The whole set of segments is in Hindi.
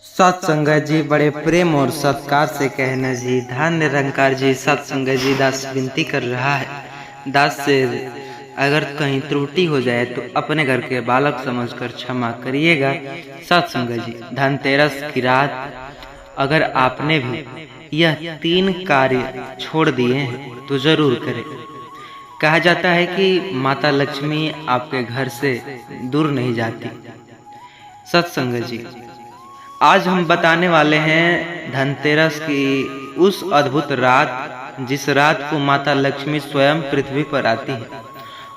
सत्संगत जी बड़े प्रेम और सत्कार से कहना जी, धन निरंकार जी। सत्संगत जी, दास विनती कर रहा है, दास से अगर कहीं त्रुटि हो जाए तो अपने घर के बालक समझकर क्षमा करिएगा। सत्संगत जी, धनतेरस की रात अगर आपने भी यह 3 कार्य छोड़ दिए हैं तो जरूर करें। कहा जाता है कि माता लक्ष्मी आपके घर से दूर नहीं जाती। सत्संगत जी, आज हम बताने वाले हैं धनतेरस की उस अद्भुत रात, जिस रात को माता लक्ष्मी स्वयं पृथ्वी पर आती है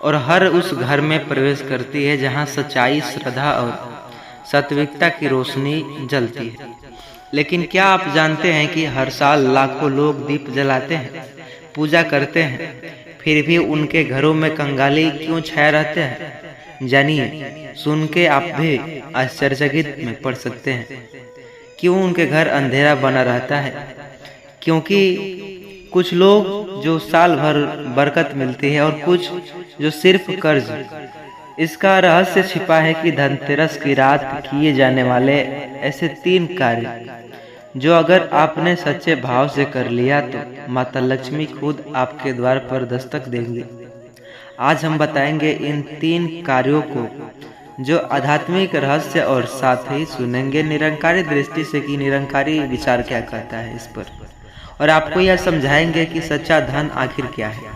और हर उस घर में प्रवेश करती है जहां सच्चाई, श्रद्धा और सात्विकता की रोशनी जलती है। लेकिन क्या आप जानते हैं कि हर साल लाखों लोग दीप जलाते हैं, पूजा करते हैं, फिर भी उनके घरों में कंगाली क्यों छाया रहते हैं? जानिए, सुन के आप भी आश्चर्यचकित में पड़ सकते हैं। क्यों उनके घर अंधेरा बना रहता है? क्योंकि कुछ लोग जो साल भर बरकत मिलती है और कुछ जो सिर्फ कर्ज। इसका रहस्य छिपा है कि धनतेरस की रात किए जाने वाले ऐसे 3 कार्य जो अगर आपने सच्चे भाव से कर लिया तो माता लक्ष्मी खुद आपके द्वार पर दस्तक देंगी। आज हम बताएंगे इन 3 कार्यों को जो आध्यात्मिक रहस्य, और साथ ही सुनेंगे निरंकारी दृष्टि से कि निरंकारी विचार क्या कहता है इस पर, और आपको यह समझाएंगे कि सच्चा धन आखिर क्या है।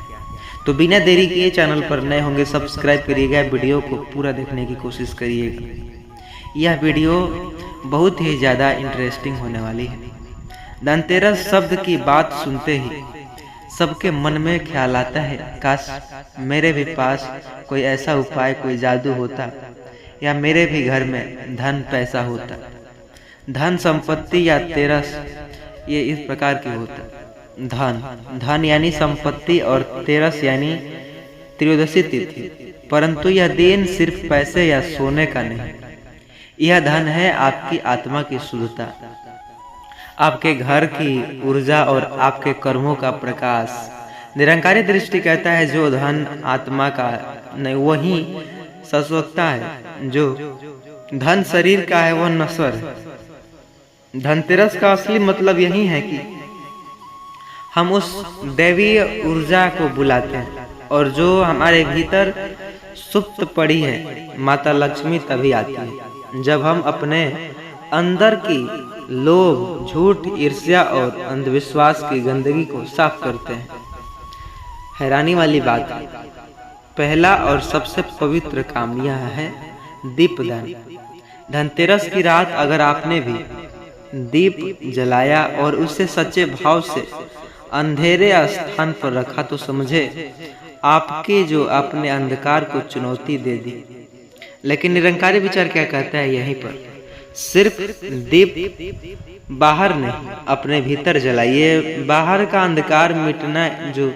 तो बिना देरी किए चैनल पर नए होंगे सब्सक्राइब करिएगा, वीडियो को पूरा देखने की कोशिश करिएगा। यह वीडियो बहुत ही ज़्यादा इंटरेस्टिंग होने वाली है। धनतेरस शब्द की बात सुनते ही सबके मन में ख्याल आता है, काश मेरे भी पास कोई ऐसा उपाय, कोई जादू होता, या मेरे भी घर में धन पैसा होता। धन संपत्ति या तेरस ये इस प्रकार की होता। धन यानी संपत्ति और तेरस यानी त्रयोदशी तिथि। परंतु यह दिन सिर्फ पैसे या सोने का नहीं, यह धन है आपकी आत्मा की शुद्धता, आपके घर की ऊर्जा और आपके कर्मों का प्रकाश। निरंकारी दृष्टि कहता है जो धन आत्मा का नहीं वही शाश्वतता है, जो धन शरीर का है वह नश्वर है। धनतेरस का असली मतलब यही है कि हम उस दैवीय ऊर्जा को बुलाते हैं, और जो हमारे भीतर सुप्त पड़ी है माता लक्ष्मी तभी आती है जब हम अपने अंदर की लोभ, झूठ, ईर्ष्या और अंधविश्वास की गंदगी को साफ करते हैं। हैरानी वाली बात है, पहला और सबसे पवित्र काम यह है दीपदान। धनतेरस की रात अगर आपने भी दीप जलाया और उसे सच्चे भाव से अंधेरे स्थान पर रखा तो समझे आपके जो अपने अंधकार को चुनौती दे दी। लेकिन निरंकारी विचार क्या कहता है? यहीं पर सिर्फ दीप बाहर नहीं, अपने भीतर जलाइए। बाहर का अंधकार मिटना जो,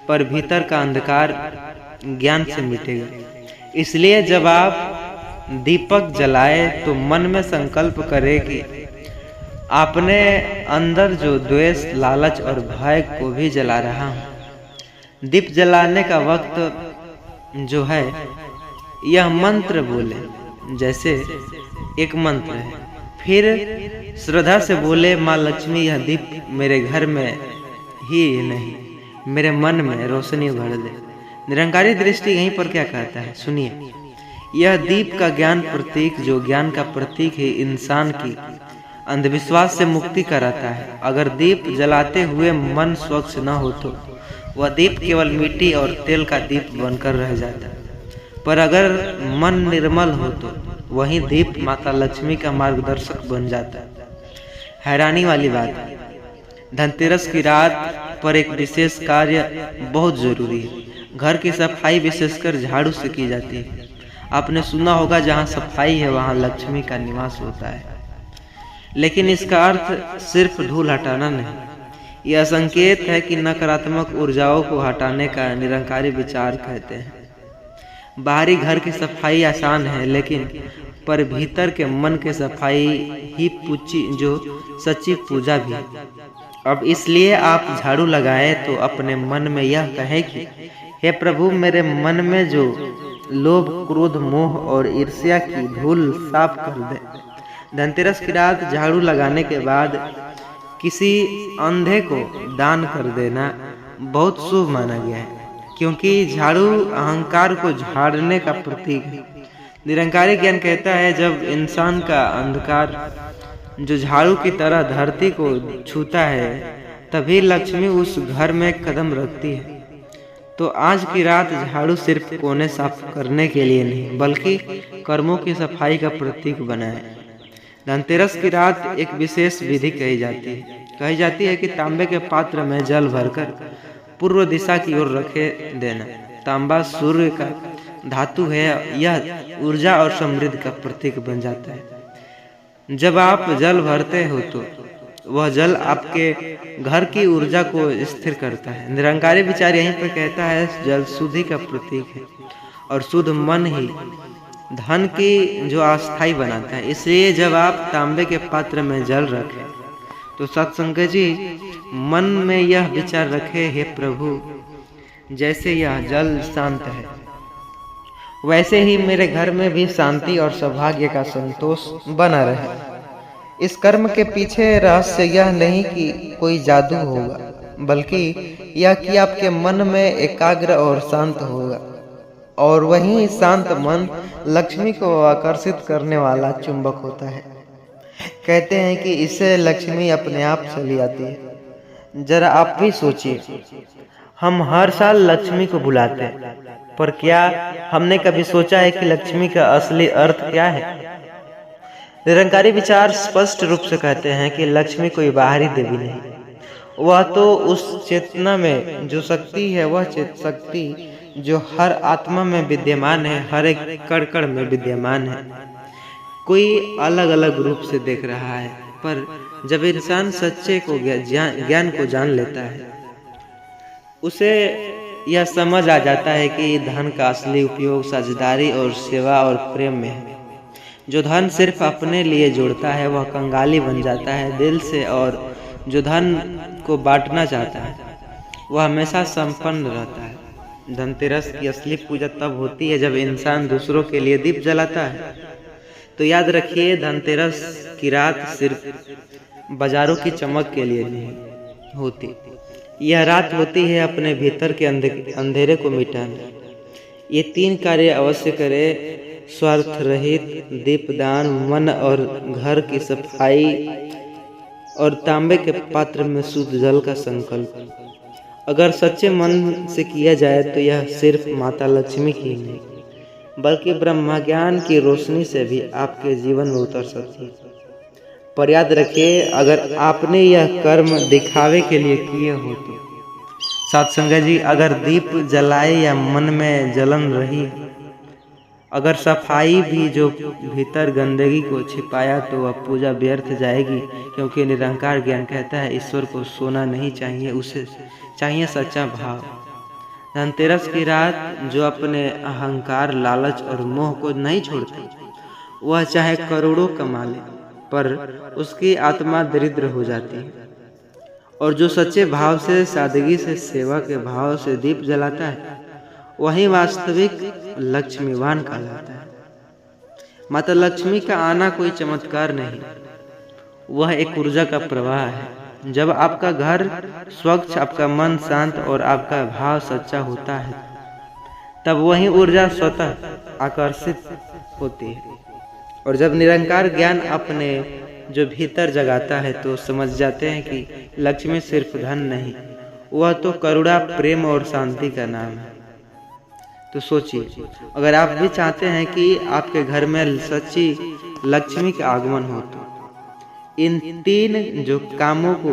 पर भीतर का अंधकार ज्ञान से मिटेगा। इसलिए जब आप दीपक जलाए तो मन में संकल्प करें कि आपने अंदर जो द्वेष, लालच और भय को भी जला रहा हूँ। दीप जलाने का वक्त जो है, यह मंत्र बोले, जैसे एक मंत्र है, फिर श्रद्धा से बोले, माँ लक्ष्मी यह दीप मेरे घर में ही नहीं मेरे मन में रोशनी भर दे। निरंकारी दृष्टि यहीं पर क्या कहता है सुनिए। यह दीप का ज्ञान प्रतीक, जो ज्ञान का प्रतीक है, इंसान की अंधविश्वास से मुक्ति कराता है। अगर दीप जलाते हुए मन स्वच्छ न हो तो वह दीप केवल मिट्टी और तेल का दीप बनकर रह जाता है, पर अगर मन निर्मल हो तो वही दीप माता लक्ष्मी का मार्गदर्शक बन जाता है। हैरानी वाली बात है, धनतेरस की रात पर एक विशेष कार्य बहुत जरूरी है। घर की सफाई विशेषकर झाड़ू से की जाती है। आपने सुना होगा, जहाँ सफाई है वहाँ लक्ष्मी का निवास होता है। लेकिन इसका अर्थ सिर्फ धूल हटाना नहीं, यह संकेत है कि नकारात्मक ऊर्जाओं को हटाने का निरंकारी विचार कहते हैं। बाहरी घर की सफाई आसान है, लेकिन पर भीतर के मन के सफाई ही जो सच्ची पूजा भी है। अब इसलिए आप झाड़ू लगाएं तो अपने मन में यह कहें कि हे प्रभु, मेरे मन में जो लोभ, क्रोध, मोह और ईर्ष्या की धूल साफ कर दे। धनतेरस की रात झाड़ू लगाने के बाद किसी अंधे को दान कर देना बहुत शुभ माना गया है, क्योंकि झाड़ू अहंकार को झाड़ने का प्रतीक है। निरंकारी ज्ञान कहता है जब इंसान का अंधकार जो झाड़ू की तरह धरती को छूता है तभी लक्ष्मी उस घर में कदम रखती है। तो आज की रात झाड़ू सिर्फ कोने साफ करने के लिए नहीं बल्कि कर्मों की सफाई का प्रतीक बना है। धनतेरस की रात एक विशेष विधि कही जाती है कि तांबे के पात्र में जल भरकर पूर्व दिशा की ओर रखे देना। तांबा सूर्य का धातु है, यह ऊर्जा और समृद्धि का प्रतीक बन जाता है। जब आप जल भरते हो तो वह जल आपके घर की ऊर्जा को स्थिर करता है। निरंकारी विचार यहीं पर कहता है जल शुद्धि का प्रतीक है और शुद्ध मन ही धन की जो अस्थाई बनाता है। इसलिए जब आप तांबे के पात्र में जल रखें तो सत्संग जी मन में यह विचार रखे, हे प्रभु जैसे यह जल शांत है वैसे ही मेरे घर में भी शांति और सौभाग्य का संतोष बना रहे। इस कर्म के पीछे रहस्य यह नहीं कि कोई जादू होगा बल्कि यह कि आपके मन में एकाग्र और शांत होगा, और वही शांत मन लक्ष्मी को आकर्षित करने वाला चुंबक होता है। कहते हैं कि इससे लक्ष्मी अपने आप चली आती है। जरा आप भी सोचिए, हम हर साल लक्ष्मी को बुलाते हैं, पर क्या हमने कभी सोचा है कि लक्ष्मी का असली अर्थ क्या है? निरंकारी विचार स्पष्ट रूप से कहते हैं कि लक्ष्मी कोई बाहरी देवी नहीं, वह तो उस चेतना में जो शक्ति है, वह शक्ति जो हर आत्मा में विद्यमान है, हर एक कण कण में विद्यमान है। कोई अलग अलग रूप से देख रहा है, पर जब इंसान सच्चे को ज्ञान को जान लेता है उसे यह समझ आ जाता है कि धन का असली उपयोग साझेदारी और सेवा और प्रेम में है। जो धन सिर्फ अपने लिए जोड़ता है वह कंगाली बन जाता है दिल से, और जो धन को बांटना चाहता है वह हमेशा संपन्न रहता है। धनतेरस की असली पूजा तब होती है जब इंसान दूसरों के लिए दीप जलाता है। तो याद रखिए, धनतेरस की रात सिर्फ बाजारों की चमक के लिए नहीं होती, यह रात होती है अपने भीतर के अंधेरे को मिटाने। ये 3 कार्य अवश्य करें: स्वार्थ रहित दीपदान, मन और घर की सफाई, और तांबे के पात्र में शुद्ध जल का संकल्प। अगर सच्चे मन से किया जाए तो यह सिर्फ माता लक्ष्मी की नहीं बल्कि ब्रह्म ज्ञान की रोशनी से भी आपके जीवन में उतर सकती है। पर याद रखिए, अगर आपने यह कर्म दिखावे के लिए किए हो तो सत्संग जी, अगर दीप जलाए या मन में जलन रही, अगर सफाई भी जो भीतर गंदगी को छिपाया तो वह पूजा व्यर्थ जाएगी, क्योंकि निरंकार ज्ञान कहता है ईश्वर को सोना नहीं चाहिए, उसे चाहिए सच्चा भाव। धनतेरस की रात जो अपने अहंकार, लालच और मोह को नहीं छोड़ती, वह चाहे करोड़ों कमा ले पर उसकी आत्मा दरिद्र हो जाती है। और जो सच्चे भाव से, सादगी से, सेवा के भाव से दीप जलाता है वही वास्तविक लक्ष्मीवान कहलाता है। माता लक्ष्मी का आना कोई चमत्कार नहीं, वह एक ऊर्जा का प्रवाह है। जब आपका घर स्वच्छ, आपका मन शांत और आपका भाव सच्चा होता है तब वही ऊर्जा स्वतः आकर्षित होती है। और जब निरंकार ज्ञान अपने जो भीतर जगाता है तो समझ जाते हैं कि लक्ष्मी सिर्फ धन नहीं, वह तो करुणा, प्रेम और शांति का नाम है। तो सोचिए, अगर आप भी चाहते हैं कि आपके घर में सच्ची लक्ष्मी का आगमन हो तो इन 3 जो कामों को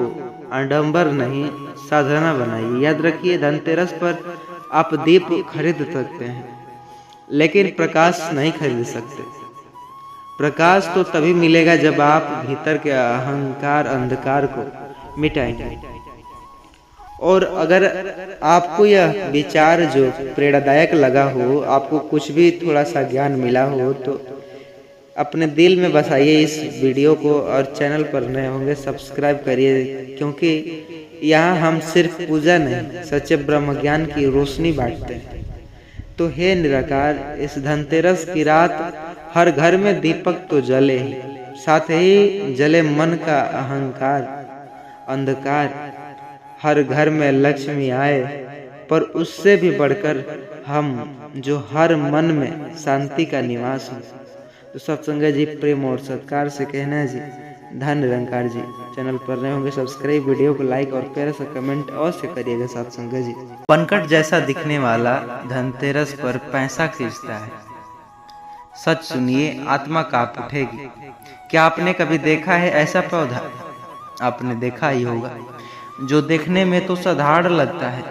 आडंबर नहीं साधना बनाइए। याद रखिए, धनतेरस पर आप दीप खरीद सकते हैं लेकिन प्रकाश नहीं खरीद सकते। प्रकाश तो तभी मिलेगा जब आप भीतर के अहंकार, अंधकार को मिटाएंगे। और अगर आपको यह विचार जो प्रेरणादायक लगा हो, आपको कुछ भी थोड़ा सा ज्ञान मिला हो, तो अपने दिल में बसाइए इस वीडियो को, और चैनल पर नए होंगे सब्सक्राइब करिए, क्योंकि यहाँ हम सिर्फ पूजा नहीं सच्चे ब्रह्म ज्ञान की रोशनी बांटते हैं। तो हे निराकार, इस धनतेरस की रात हर घर में दीपक तो जले ही, साथ ही जले मन का अहंकार अंधकार, हर घर में लक्ष्मी आए, पर उससे भी बढ़कर हम जो हर मन में शांति का निवास हो। तो सत्संग जी प्रेम और सत्कार से कहना है जी, धन निरंकार जी। चैनल पर नए होंगे सब्सक्राइब, वीडियो को लाइक और प्यारा सा कमेंट अवश्य करिएगा सत्संग जी। बनकट जैसा दिखने वाला धनतेरस पर पैसा खींचता है। सच सुनिए, आत्मा कांप उठेगी। क्या आपने कभी देखा है ऐसा पौधा? आपने देखा ही होगा, जो देखने में तो साधारण लगता है,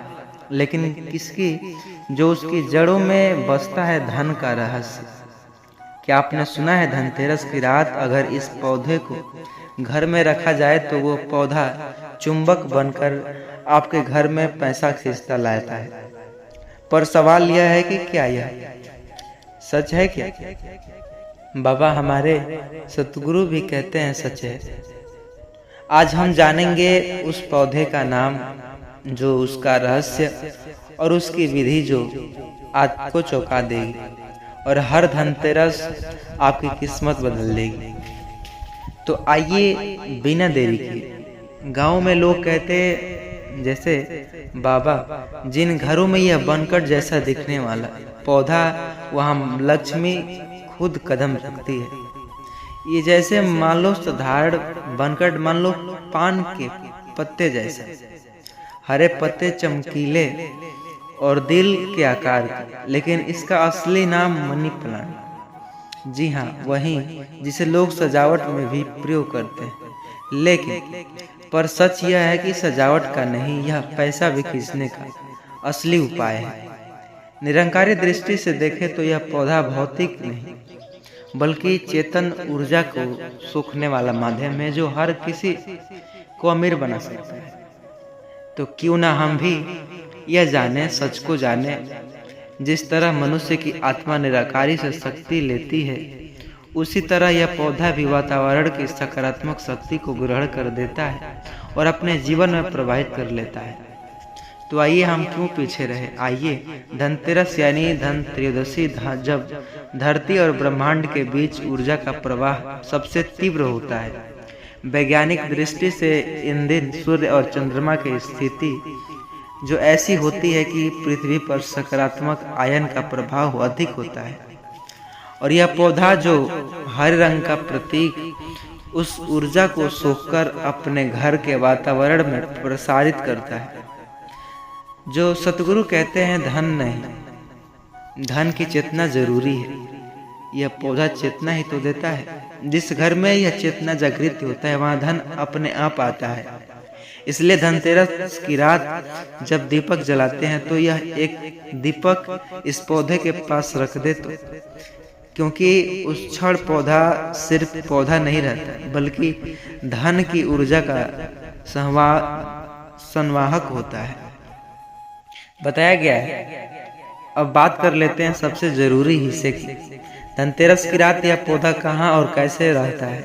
लेकिन जो उसकी जड़ों में बसता है धन का रहस्य। क्या आपने सुना है धनतेरस की रात अगर इस पौधे को घर में रखा जाए तो वो पौधा चुंबक बनकर आपके घर में पैसा खींचता लाता है। पर सवाल यह है कि क्या यह सच है? क्या बाबा हमारे सतगुरु भी कहते हैं सच है। आज हम जानेंगे उस पौधे का नाम, जो उसका रहस्य और उसकी विधि जो आपको चौंका देगी और हर धनतेरस आपकी किस्मत बदल देगी। तो आइए बिना देरी के, गांव में लोग कहते जैसे बाबा, जिन घरों में यह बनकट जैसा दिखने वाला पौधा, वहां लक्ष्मी खुद कदम रखती है। ये जैसे मान लो साधारण बनकट, मान लो पान के पत्ते जैसे, हरे पत्ते चमकीले और दिल के आकार के, लेकिन इसका असली नाम मनी प्लांट। जी हाँ, वही जिसे लोग सजावट में भी प्रयोग करते हैं। लेकिन पर सच यह है कि सजावट का नहीं, यह पैसा भी खींचने का असली उपाय है। निरंकारी दृष्टि से देखें तो यह पौधा भौतिक नहीं, बल्कि चेतन ऊर्जा को सोखने वाला माध्यम है, जो हर किसी को अमीर बना सकता है। तो क्यों ना हम भी यह जाने, सच को जाने। जिस तरह मनुष्य की आत्मा निराकारी से शक्ति लेती है, उसी तरह यह पौधा भी वातावरण की सकारात्मक शक्ति को ग्रहण कर देता है और अपने जीवन में प्रवाहित कर लेता है। तो आइए हम क्यों पीछे रहे, आइए धनतेरस यानी धन त्रयोदशी, जब धरती और ब्रह्मांड के बीच ऊर्जा का प्रवाह सबसे तीव्र होता है। वैज्ञानिक दृष्टि से इन दिन सूर्य और चंद्रमा की स्थिति जो ऐसी होती है कि पृथ्वी पर सकारात्मक आयन का प्रभाव अधिक होता है, और यह पौधा जो हरे रंग का प्रतीक उस ऊर्जा को सोखकर अपने घर के वातावरण में प्रसारित करता है। जो सतगुरु कहते हैं धन नहीं, धन की चेतना जरूरी है। यह पौधा चेतना ही तो देता है। जिस घर में यह चेतना जागृत होता है, वहां धन अपने आप आता है। इसलिए धनतेरस की रात जब दीपक जलाते हैं तो यह एक दीपक इस पौधे के पास रख दे, तो क्योंकि उस क्षण पौधा सिर्फ पौधा नहीं रहता, बल्कि धन की ऊर्जा का संवाहक होता है, बताया गया है। अब बात कर लेते हैं सबसे जरूरी हिस्से की। धनतेरस की रात यह पौधा कहाँ और कैसे रहता है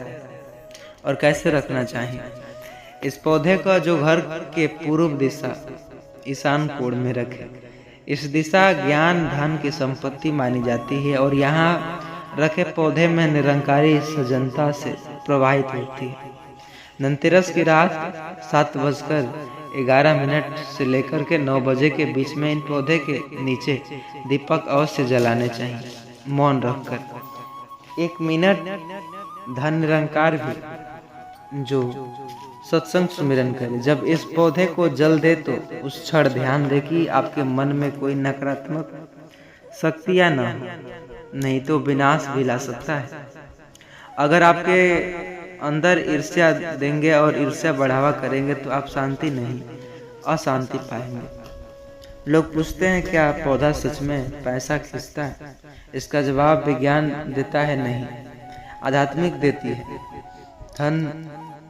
और कैसे रखना चाहिए। इस पौधे का जो घर के पूर्व दिशा ईशान कोण में रखे। इस दिशा ज्ञान धन की संपत्ति मानी जाती है और यहाँ रखे पौधे में निरंकारी सजनता से प्रवाहित होती है। धनतेरस की रात 7:11 से लेकर के 9 बजे के बीच में इन पौधे के नीचे दीपक अवश्य जलाने चाहिए, मौन रखकर 1 मिनट। धन निरंकार भी जो सत्संग सुमिरन करे, जब इस पौधे को जल दे तो उस क्षण ध्यान दे कि आपके मन में कोई नकारात्मक शक्तियां न हो, नहीं तो विनाश भी ला सकता है। अगर आपके अंदर ईर्ष्या देंगे और ईर्ष्या बढ़ावा करेंगे तो आप शांति नहीं, अशांति पाएंगे। लोग पूछते हैं क्या पौधा सच में पैसा खींचता है? इसका जवाब विज्ञान देता है नहीं, आध्यात्मिक देती है। धन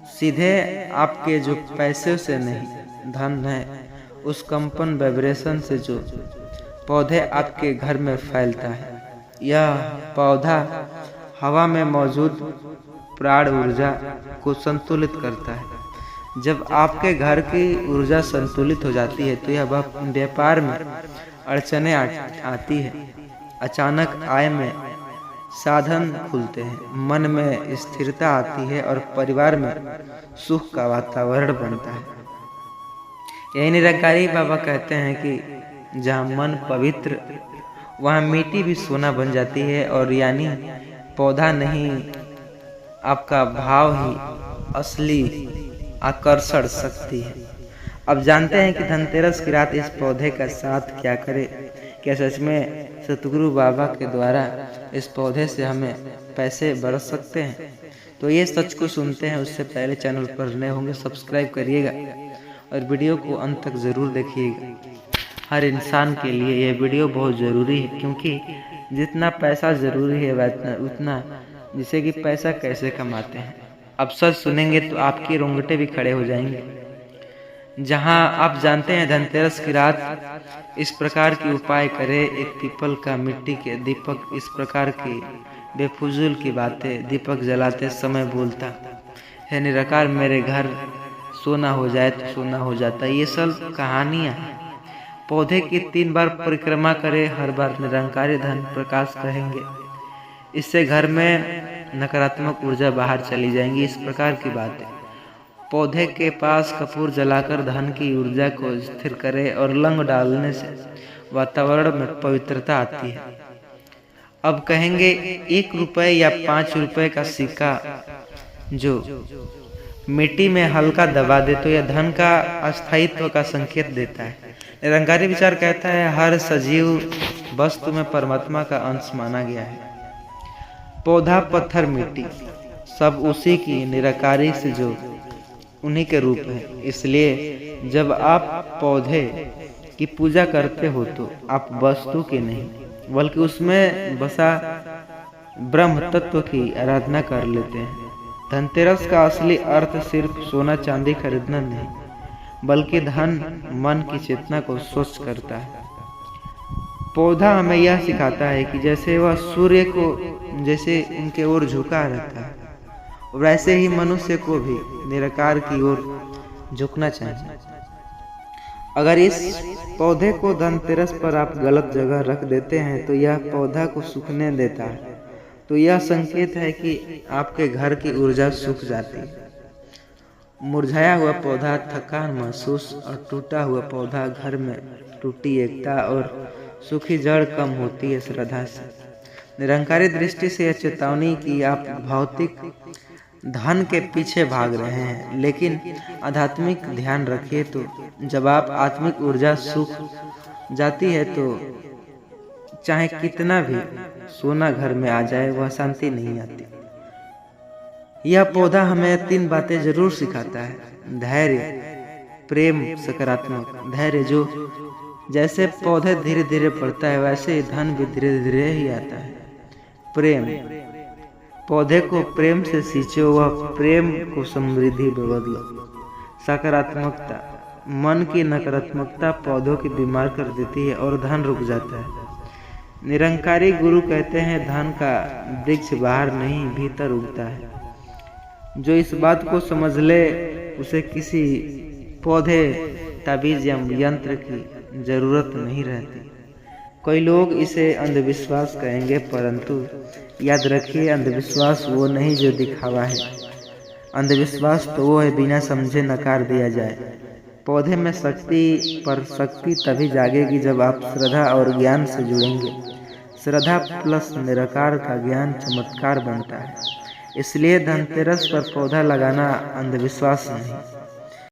सीधे आपके जो पैसे से नहीं, धन है उस कंपन वाइब्रेशन से जो पौधे आपके घर में फैलता है। यह पौधा हवा में मौजूद प्राण ऊर्जा को संतुलित करता है। जब आपके घर की ऊर्जा संतुलित हो जाती है तो यह व्यापार में अड़चने आती है, अचानक आय में साधन खुलते हैं, मन में स्थिरता आती है और परिवार में सुख का वातावरण बनता है। यही निरंकारी बाबा कहते हैं कि जहाँ मन पवित्र वहाँ मिट्टी भी सोना बन जाती है, और यानी पौधा नहीं, आपका भाव ही असली आकर्षण शक्ति है। अब जानते हैं कि धनतेरस की रात इस पौधे का साथ क्या करे। क्या सच में सतगुरु बाबा के द्वारा इस पौधे से हमें पैसे बरस सकते हैं? तो ये सच को सुनते हैं उससे पहले चैनल पर नए होंगे सब्सक्राइब करिएगा और वीडियो को अंत तक ज़रूर देखिएगा। हर इंसान के लिए ये वीडियो बहुत ज़रूरी है, क्योंकि जितना पैसा ज़रूरी है उतना जिसे कि पैसा कैसे कमाते हैं। अब सच सुनेंगे तो आपके रोंगटे भी खड़े हो जाएंगे। जहां आप जानते हैं धनतेरस की रात इस प्रकार की उपाय करे। एक पीपल का मिट्टी के दीपक इस प्रकार की बेफुजूल की बातें दीपक जलाते समय बोलता है, निराकार मेरे घर सोना हो जाए तो सोना हो जाता। ये सब कहानियाँ हैं। पौधे की 3 बार परिक्रमा करे, हर बार निरंकारी धन प्रकाश कहेंगे। इससे घर में नकारात्मक ऊर्जा बाहर चली जाएंगी। इस प्रकार की बातें। पौधे के पास कपूर जलाकर धन की ऊर्जा को स्थिर करे और लंग डालने से वातावरण में पवित्रता आती है। अब कहेंगे 1 रुपए या 5 रुपए का सिक्का जो मिट्टी में हल्का दबा दे तो यह धन का अस्थायित्व का संकेत देता है। निरंकारी विचार कहता है हर सजीव वस्तु में परमात्मा का अंश माना गया है। पौधा, पत्थर, मिट्टी सब उसी की निराकारी से जो उन्हीं के रूप है। इसलिए जब आप पौधे की पूजा करते हो तो आप वस्तु की नहीं बल्कि उसमें बसा ब्रह्म तत्व की आराधना कर लेते हैं। धनतेरस का असली अर्थ सिर्फ सोना चांदी खरीदना नहीं, बल्कि धन मन की चेतना को स्वच्छ करता है। पौधा हमें यह सिखाता है कि जैसे वह सूर्य को जैसे उनके ओर झुका रहता है, वैसे ही मनुष्य को भी निराकार की ओर झुकना चाहिए। अगर इस पौधे को धनतेरस पर आप गलत जगह रख देते हैं तो यह पौधा को सूखने देता है, तो यह संकेत है कि आपके घर की ऊर्जा सूख जाती है। मुरझाया हुआ पौधा थकान महसूस और टूटा हुआ पौधा घर में टूटी एकता और सूखी जड़ कम होती है श्रद्धा से। निरंकारी दृष्टि से यह चेतावनी कि आप भौतिक धन के पीछे भाग रहे हैं, लेकिन आध्यात्मिक ध्यान रखिए तो जब आप आत्मिक ऊर्जा सूख जाती है तो चाहे कितना भी सोना घर में आ जाए वह शांति नहीं आती। यह पौधा हमें 3 बातें जरूर सिखाता है। धैर्य, प्रेम, सकारात्मक। धैर्य जो जैसे पौधे धीरे धीरे बढ़ता है वैसे ही धन भी धीरे धीरे ही आता है। प्रेम, पौधे को प्रेम से सींचो, वह प्रेम को समृद्धि में बदलो। सकारात्मकता, मन की नकारात्मकता पौधों की बीमार कर देती है और धन रुक जाता है। निरंकारी गुरु कहते हैं धन का वृक्ष बाहर नहीं भीतर उगता है। जो इस बात को समझ ले उसे किसी पौधे, ताबीज या यंत्र की जरूरत नहीं रहती। कई लोग इसे अंधविश्वास कहेंगे, परंतु याद रखिए अंधविश्वास वो नहीं जो दिखावा है। अंधविश्वास तो वो है बिना समझे नकार दिया जाए। पौधे में शक्ति पर शक्ति तभी जागेगी जब आप श्रद्धा और ज्ञान से जुड़ेंगे। श्रद्धा प्लस निराकार का ज्ञान चमत्कार बनता है। इसलिए धनतेरस पर पौधा लगाना अंधविश्वास नहीं,